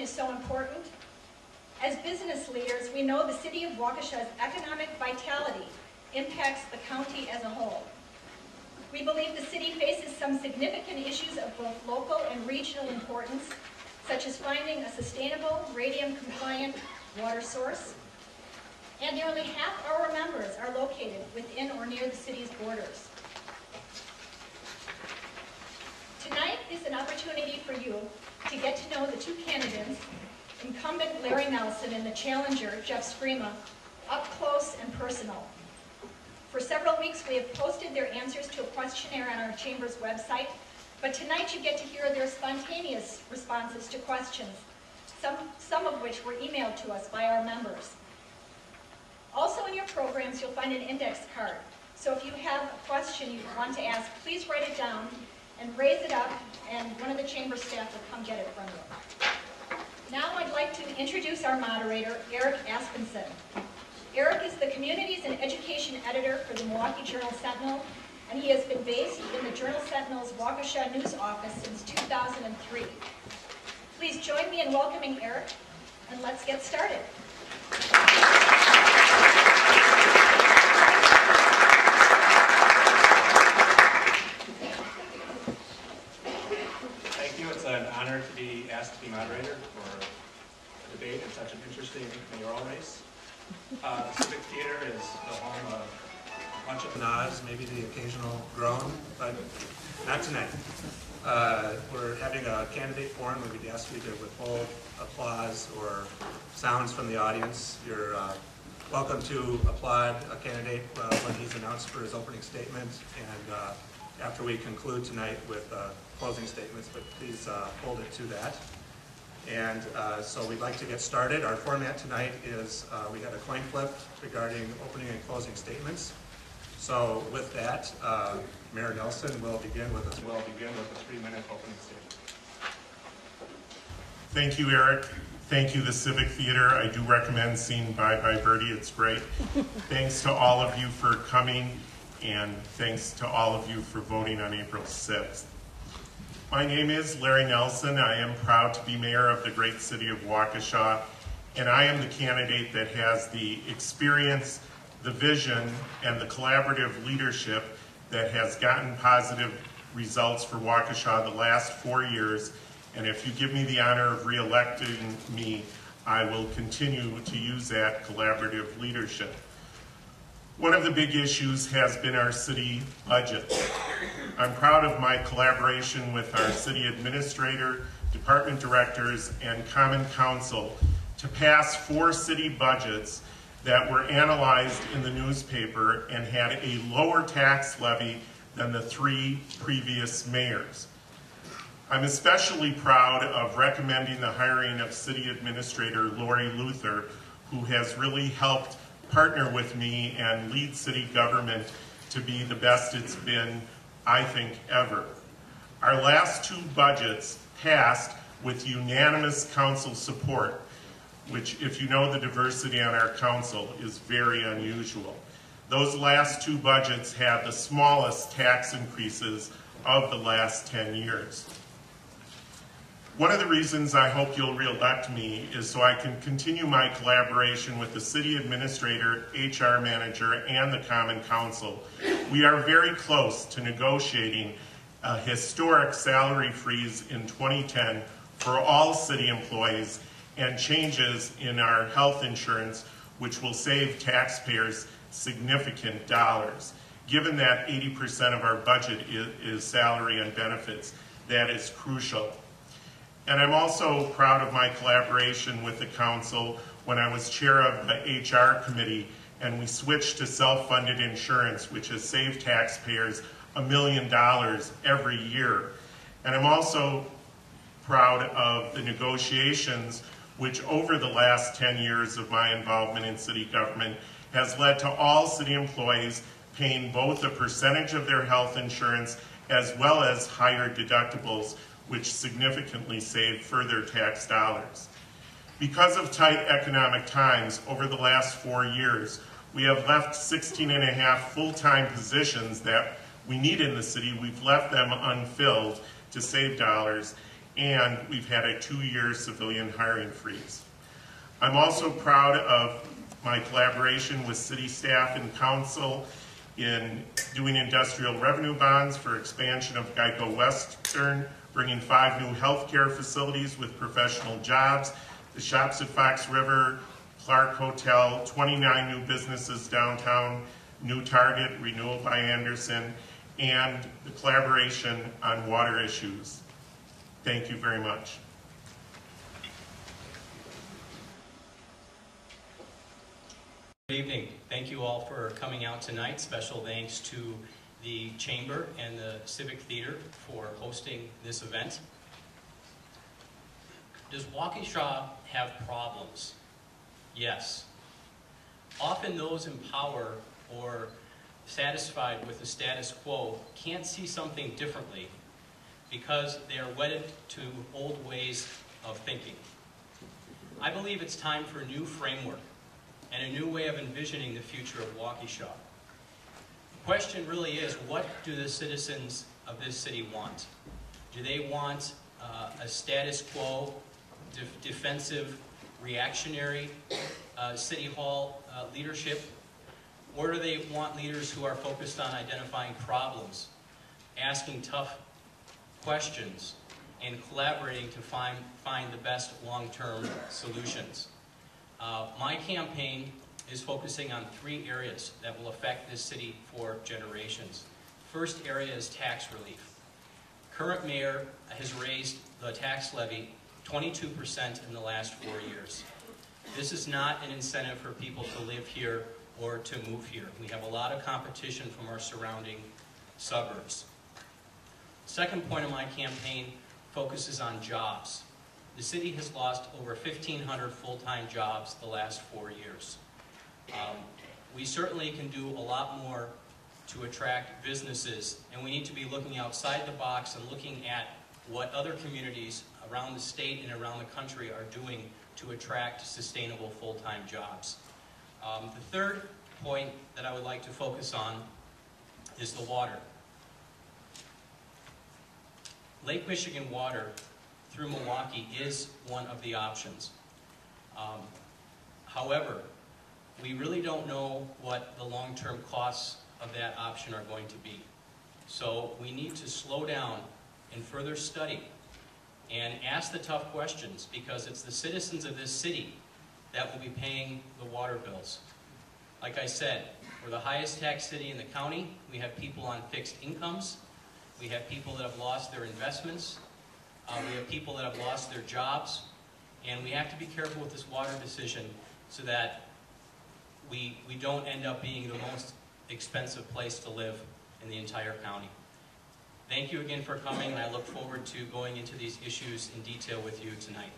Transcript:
is so important? As business leaders, we know the city of Waukesha's economic vitality impacts the county as a whole. We believe the city faces some significant issues of both local and regional importance, such as finding a sustainable, radium-compliant water source, and nearly half our members are located within or near the city's borders. Tonight is an opportunity for you to get to know the two candidates, Incumbent Larry Nelson and the challenger, Jeff Scrima, up close and personal. For several weeks, we have posted their answers to a questionnaire on our chamber's website, but tonight you get to hear their spontaneous responses to questions, some of which were emailed to us by our members. Also in your programs, you'll find an index card. So if you have a question you want to ask, please write it down and raise it up, and one of the chamber staff will come get it from you. Now I'd like to introduce our moderator, Eric Aspenson. Eric is the Communities and Education Editor for the Milwaukee Journal-Sentinel, and he has been based in the Journal-Sentinel's Waukesha News Office since 2003. Please join me in welcoming Eric, and let's get started. Thank you. It's an honor to be asked to be moderator for a debate in such an interesting mayoral race. The Civic Theater is the home of a bunch of nods, maybe the occasional groan, but not tonight. We're having a candidate forum where we'd ask you to withhold applause or sounds from the audience. You're welcome to applaud a candidate when he's announced for his opening statement, and after we conclude tonight with closing statements, but please hold it to that. And so we'd like to get started. Our format tonight is we had a coin flip regarding opening and closing statements. So with that, Mayor Nelson will begin with a 3-minute opening statement. Thank you, Eric. Thank you, the Civic Theater. I do recommend seeing Bye Bye Birdie. It's great. Thanks to all of you for coming, and thanks to all of you for voting on April 6th. My name is Larry Nelson. I am proud to be mayor of the great city of Waukesha, and I am the candidate that has the experience, the vision, and the collaborative leadership that has gotten positive results for Waukesha the last 4 years. And if you give me the honor of re-electing me, I will continue to use that collaborative leadership. One of the big issues has been our city budget. I'm proud of my collaboration with our city administrator, department directors, and common council to pass 4 city budgets that were analyzed in the newspaper and had a lower tax levy than the 3 previous mayors. I'm especially proud of recommending the hiring of City Administrator Lori Luther, who has really helped partner with me and lead city government to be the best it's been, I think, ever. Our last 2 budgets passed with unanimous council support, which, if you know the diversity on our council, is very unusual. Those last 2 budgets had the smallest tax increases of the last 10 years. One of the reasons I hope you'll re-elect me is so I can continue my collaboration with the city administrator, HR manager, and the common council. We are very close to negotiating a historic salary freeze in 2010 for all city employees and changes in our health insurance, which will save taxpayers significant dollars. Given that 80% of our budget is salary and benefits, that is crucial. And I'm also proud of my collaboration with the council when I was chair of the HR committee and we switched to self-funded insurance, which has saved taxpayers $1 million every year. And I'm also proud of the negotiations which over the last 10 years of my involvement in city government has led to all city employees paying both a percentage of their health insurance as well as higher deductibles, which significantly save further tax dollars. Because of tight economic times over the last 4 years, we have left 16.5 full-time positions that we need in the city. We've left them unfilled to save dollars, and we've had a 2-year civilian hiring freeze. I'm also proud of my collaboration with city staff and council in doing industrial revenue bonds for expansion of Geico Western, bringing 5 new healthcare facilities with professional jobs, the shops at Fox River, Clark Hotel, 29 new businesses downtown, new Target, renewal by Anderson, and the collaboration on water issues. Thank you very much. Good evening. Thank you all for coming out tonight. Special thanks to the Chamber and the Civic Theater for hosting this event. Does Waukesha have problems? Yes. Often those in power or satisfied with the status quo can't see something differently because they are wedded to old ways of thinking. I believe it's time for a new framework and a new way of envisioning the future of Waukesha. The question really is, what do the citizens of this city want? Do they want a status quo, defensive, reactionary city hall leadership? Or do they want leaders who are focused on identifying problems, asking tough questions, and collaborating to find the best long-term solutions? My campaign is focusing on 3 areas that will affect this city for generations. First area is tax relief. Current mayor has raised the tax levy 22% in the last 4 years. This is not an incentive for people to live here or to move here. We have a lot of competition from our surrounding suburbs. Second point of my campaign focuses on jobs. The city has lost over 1,500 full-time jobs the last 4 years. We certainly can do a lot more to attract businesses, and we need to be looking outside the box and looking at what other communities around the state and around the country are doing to attract sustainable full-time jobs. The third point that I would like to focus on is the water. Lake Michigan water through Milwaukee is one of the options. However, we really don't know what the long-term costs of that option are going to be. So we need to slow down and further study and ask the tough questions, because it's the citizens of this city that will be paying the water bills. Like I said, we're the highest tax city in the county. We have people on fixed incomes. We have people that have lost their investments. We have people that have lost their jobs. And we have to be careful with this water decision so that we don't end up being the most expensive place to live in the entire county. Thank you again for coming, and I look forward to going into these issues in detail with you tonight.